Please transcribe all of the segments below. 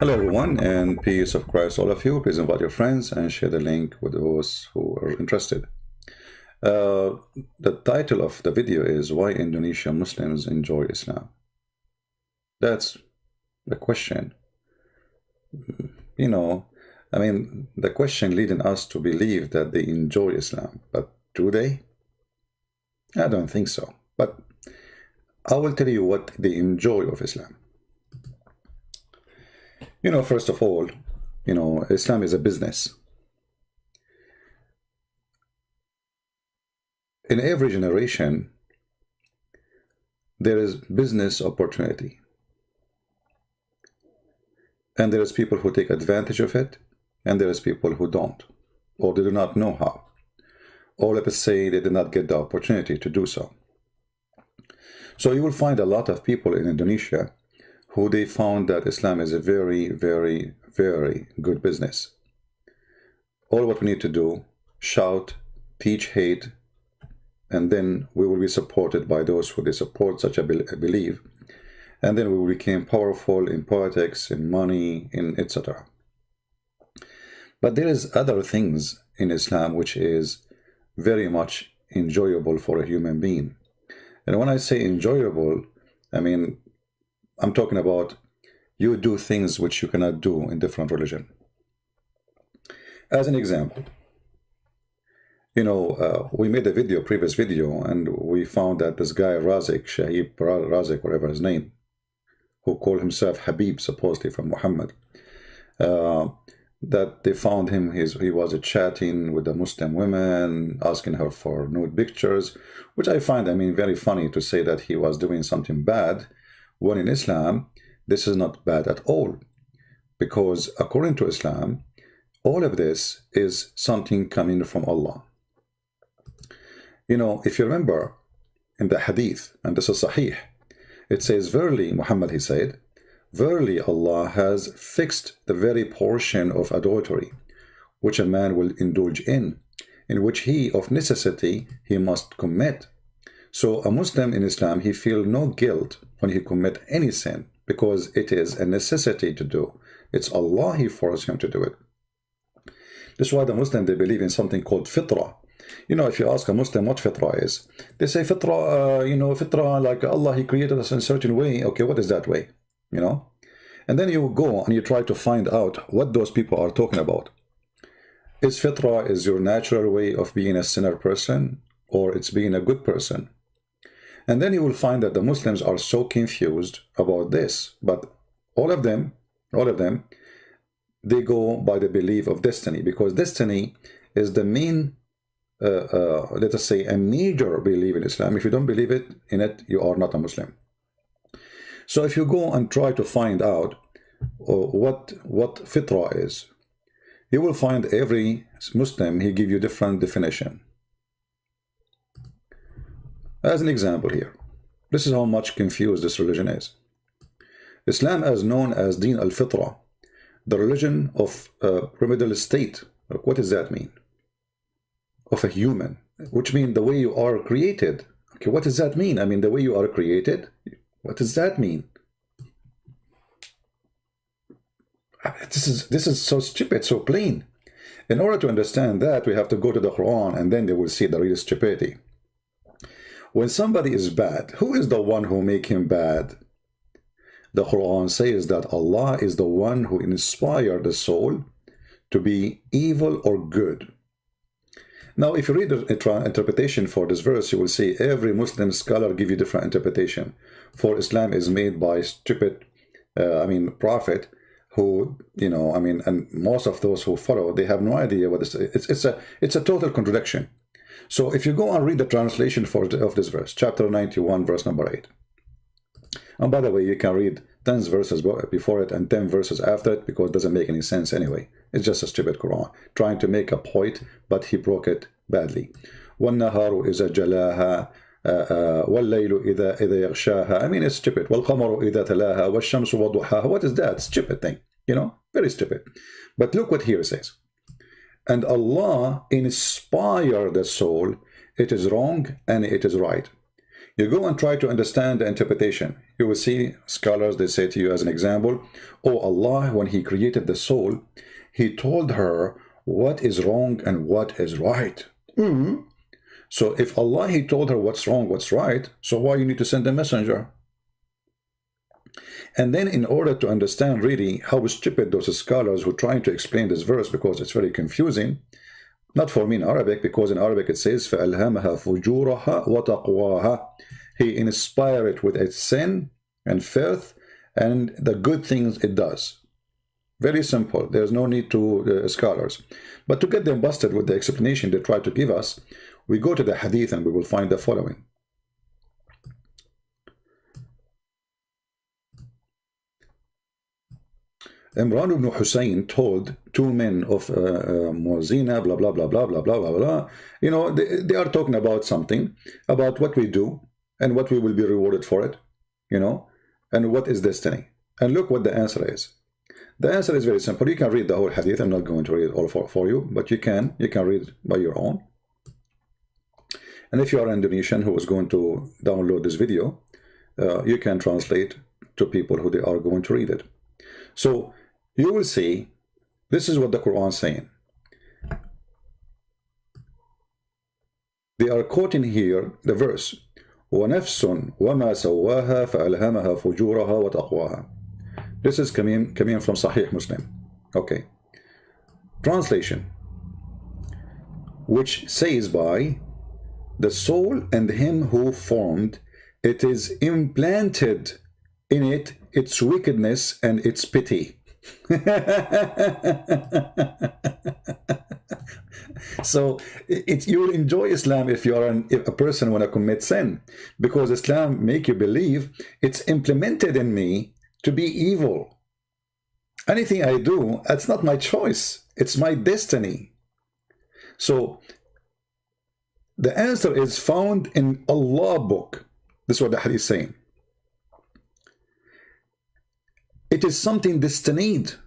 Hello, everyone, and peace of Christ, all of you. Please invite your friends and share the link with those who are interested. Uh, the title of the video is Why Indonesian Muslims Enjoy Islam. That's the question. You know, the question leading us to believe that they enjoy Islam. But do they? I don't think so. But I will tell you what they enjoy of Islam. First of all, Islam is a business. In every generation, there is business opportunity. And there is people who take advantage of it, and there is people who don't, or they do not know how. Or let us say they did not get the opportunity to do so. So you will find a lot of people in Indonesia who they found that Islam is a very, very, very good business. All what we need to do, shout, teach hate, and then we will be supported by those who they support such a belief. And then we will become powerful in politics, in money, in etc. But there is other things in Islam which is very much enjoyable for a human being. And when I say enjoyable, I'm talking about you do things which you cannot do in different religion. As an example, we made a previous video, and we found that this guy Razik, Shahib Razik, whatever his name, who called himself Habib, supposedly from Muhammad, that they found him, he was chatting with the Muslim women, asking her for nude pictures, which I find, very funny to say that he was doing something bad, when in Islam, this is not bad at all. Because according to Islam, all of this is something coming from Allah. If you remember in the hadith, and this is Sahih, it says, verily, Muhammad, he said, verily Allah has fixed the very portion of adultery, which a man will indulge in which he, of necessity, he must commit. So a Muslim in Islam, he feel no guilt when he commit any sin, because it is a necessity to do. It's Allah, he forced him to do it. That's why the Muslim, they believe in something called fitrah. If you ask a Muslim what fitrah is, they say fitrah, fitrah, like Allah, he created us in a certain way. Okay, what is that way? And then you go and you try to find out what those people are talking about. Is fitrah is your natural way of being a sinner person, or it's being a good person? And then you will find that the Muslims are so confused about this. But all of them, they go by the belief of destiny, because destiny is the main, let us say, a major belief in Islam. If you don't believe in it, you are not a Muslim. So if you go and try to find out what fitrah is, you will find every Muslim, he give you different definition. As an example here, this is how much confused this religion is. Islam is known as Deen al-Fitrah, the religion of pyramidal state. What does that mean? Of a human, which means the way you are created. Okay, what does that mean? The way you are created, what does that mean? This is so stupid, so plain. In order to understand that, we have to go to the Quran, and then they will see the real stupidity. When somebody is bad, who is the one who make him bad? The Quran says that Allah is the one who inspired the soul to be evil or good. Now, if you read the interpretation for this verse, you will see every Muslim scholar give you different interpretation. For Islam is made by stupid, prophet, who, and most of those who follow, they have no idea what this is. It's a total contradiction. So if you go and read the translation of this verse, chapter 91, verse number 8. And by the way, you can read 10 verses before it and 10 verses after it, because it doesn't make any sense anyway. It's just a stupid Quran, trying to make a point, but he broke it badly. وَالنَّهَارُ إِذَا جَلَاهَا وَاللَّيْلُ إِذَا يَغْشَاهَا. It's stupid. وَالْقَمَرُ إِذَا تَلَاهَا وَالشَّمْسُ وَضُحَاهَا. What is that? Stupid thing. Very stupid. But look what here it says. And Allah inspired the soul. It is wrong and it is right. You go and try to understand the interpretation. You will see scholars, they say to you as an example, oh, Allah, when he created the soul, he told her what is wrong and what is right. So if Allah, he told her what's wrong, what's right, so why you need to send a messenger? And then in order to understand really how stupid those scholars who are trying to explain this verse, because it's very confusing, not for me in Arabic, because in Arabic it says فَأَلْهَمَهَا فُجُورَهَا وَتَقْوَاهَا. He inspired it with its sin and filth and the good things it does. Very simple. There's no need to scholars. But to get them busted with the explanation they try to give us, we go to the hadith and we will find the following. Imran ibn Hussein told two men of Muazzina, blah, blah, blah, blah, blah, blah, blah, blah. You know, they are talking about something, about what we do and what we will be rewarded for it, you know, and what is destiny. And look what the answer is. The answer is very simple. You can read the whole hadith. I'm not going to read it all for you, but you can read it by your own. And if you are Indonesian who is going to download this video, you can translate to people who they are going to read it. So you will see, this is what the Quran is saying. They are quoting here the verse, وَنَفْسٌ وَمَا سَوَّاهَا فَأَلْهَمَهَا فُجُورَهَا وَتَقْوَاهَا. This is coming from Sahih Muslim. Okay. Translation, which says by the soul and him who formed, it is implanted in it its wickedness and its pity. So you will enjoy Islam if you are a person when I commit sin, because Islam make you believe it's implemented in me to be evil. Anything I do, it's not my choice, it's my destiny. So the answer is found in Allah book. This is what the hadith is saying. It is something destined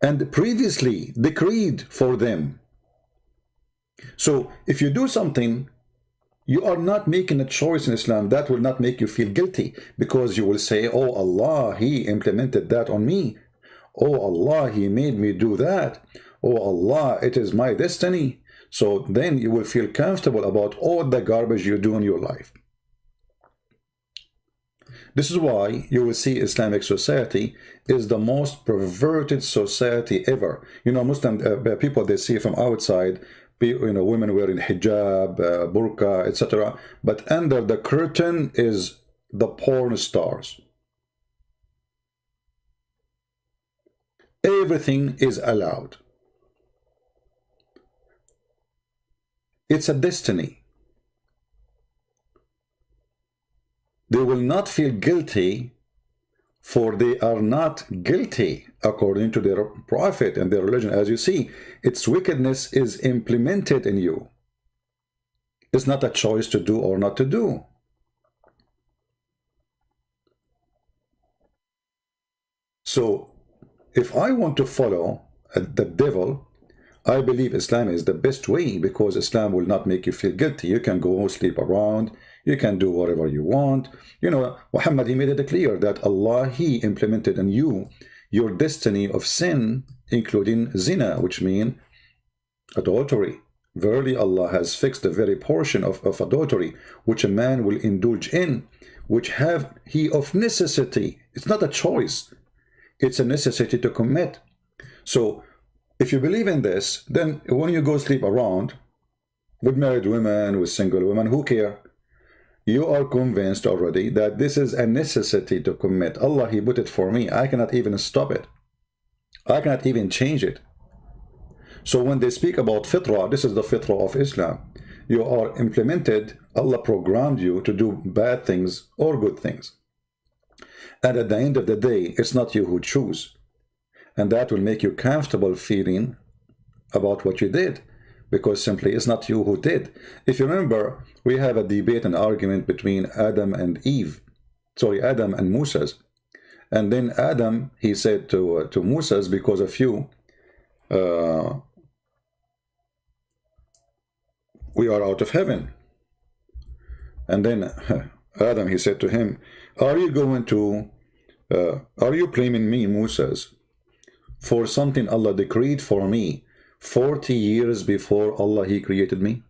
and previously decreed for them. So if you do something, you are not making a choice in Islam. That will not make you feel guilty, because you will say, oh Allah, he implemented that on me. Oh Allah, he made me do that. Oh Allah, it is my destiny. So then you will feel comfortable about all the garbage you do in your life. This is why you will see Islamic society is the most perverted society ever. You know, Muslim people, they see from outside, you know, women wearing hijab, burqa, etc. But under the curtain is the porn stars. Everything is allowed. It's a destiny. They will not feel guilty, for they are not guilty according to their prophet and their religion. As you see, its wickedness is implemented in you. It's not a choice to do or not to do. So if I want to follow the devil, I believe Islam is the best way, because Islam will not make you feel guilty. You can go sleep around, you can do whatever you want. You know, Muhammad, he made it clear that Allah, he implemented in you your destiny of sin, including zina, which means adultery. Verily, Allah has fixed the very portion of adultery which a man will indulge in, which have he of necessity. It's not a choice. It's a necessity to commit. So if you believe in this, then when you go sleep around with married women, with single women, who care? You are convinced already that this is a necessity to commit. Allah, he put it for me. I cannot even stop it. I cannot even change it. So when they speak about fitrah, this is the fitrah of Islam. You are implemented, Allah programmed you to do bad things or good things. And at the end of the day, it's not you who choose. And that will make you comfortable feeling about what you did, because simply it's not you who did. If you remember, we have a debate and argument between Adam and Adam and Moses. And then Adam, he said to Moses, because of you, we are out of heaven. And then Adam, he said to him, are you blaming me, Moses, for something Allah decreed for me 40 years before Allah, he created me?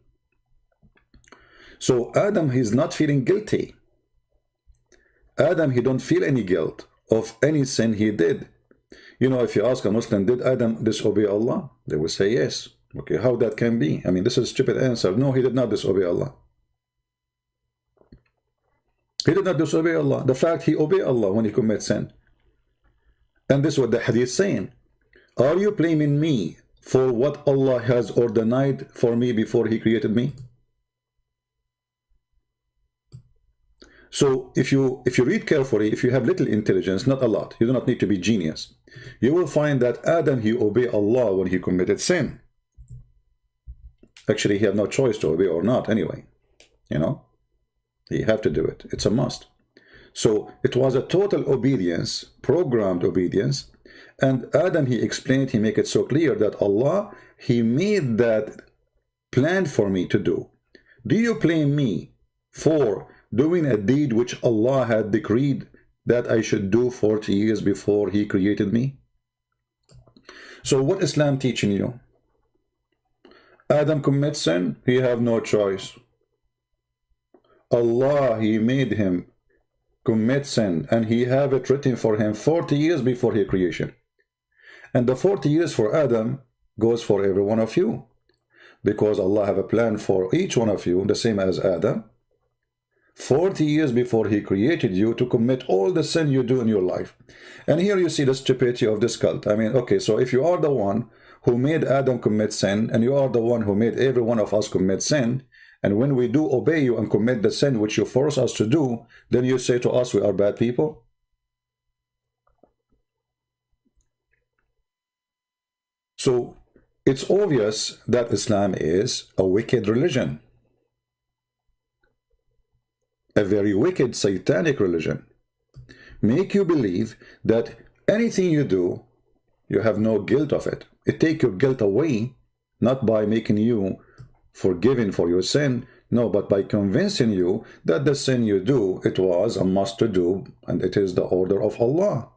So Adam, he's not feeling guilty. Adam, he don't feel any guilt of any sin he did. You know, if you ask a Muslim, did Adam disobey Allah? They will say yes. Okay, how that can be? I mean, this is a stupid answer. No, he did not disobey Allah. He did not disobey Allah. The fact he obeyed Allah when he commits sin. And this is what the hadith is saying. Are you blaming me for what Allah has ordained for me before he created me? So if you read carefully, if you have little intelligence, not a lot, you do not need to be genius, you will find that Adam, he obeyed Allah when he committed sin. Actually, he had no choice to obey or not anyway. You know, he had to do it. It's a must. So it was a total obedience, programmed obedience. And Adam, he explained, he made it so clear that Allah, he made that plan for me to do. Do you blame me for doing a deed which Allah had decreed that I should do 40 years before he created me? So what Islam teaching you? Adam commits sin, he have no choice. Allah, he made him commit sin, and he have it written for him 40 years before his creation. And the 40 years for Adam goes for every one of you, because Allah have a plan for each one of you, the same as Adam. 40 years before he created you to commit all the sin you do in your life. And here you see the stupidity of this cult. I mean, okay, so if you are the one who made Adam commit sin, and you are the one who made every one of us commit sin, and when we do obey you and commit the sin which you force us to do, then you say to us we are bad people? So it's obvious that Islam is a wicked religion. A very wicked, satanic religion. Make you believe that anything you do, you have no guilt of it. It takes your guilt away, not by making you forgiven for your sin, no, but by convincing you that the sin you do, it was a must to do, and it is the order of Allah.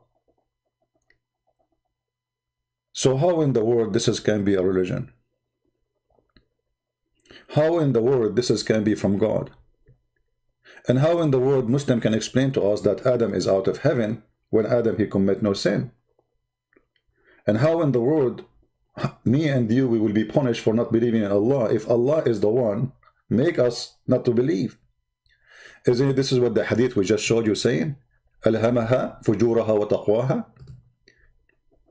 So how in the world this can be a religion? How in the world this can be from God? And how in the world Muslim can explain to us that Adam is out of heaven when Adam, he commit no sin? And how in the world me and you, we will be punished for not believing in Allah if Allah is the one make us not to believe? Isn't it, this is what the hadith we just showed you saying? Alhamaha fujuraha wa taqwaha.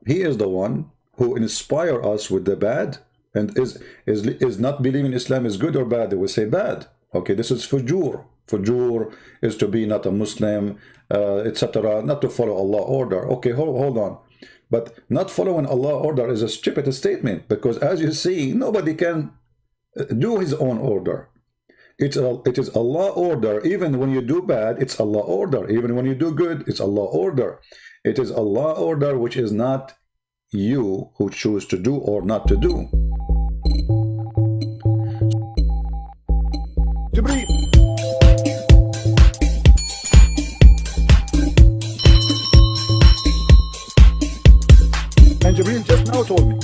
He is the one who inspire us with the bad, and is not believing Islam is good or bad. They will say bad. Okay, this is fujur. Fujur is to be not a Muslim, etc., not to follow Allah order. Okay, hold on. But not following Allah order is a stupid statement, because as you see, nobody can do his own order. It is Allah order. Even when you do bad, it's Allah order. Even when you do good, it's Allah order. It is Allah order, which is not you who choose to do or not to do. And Jibreel just now told me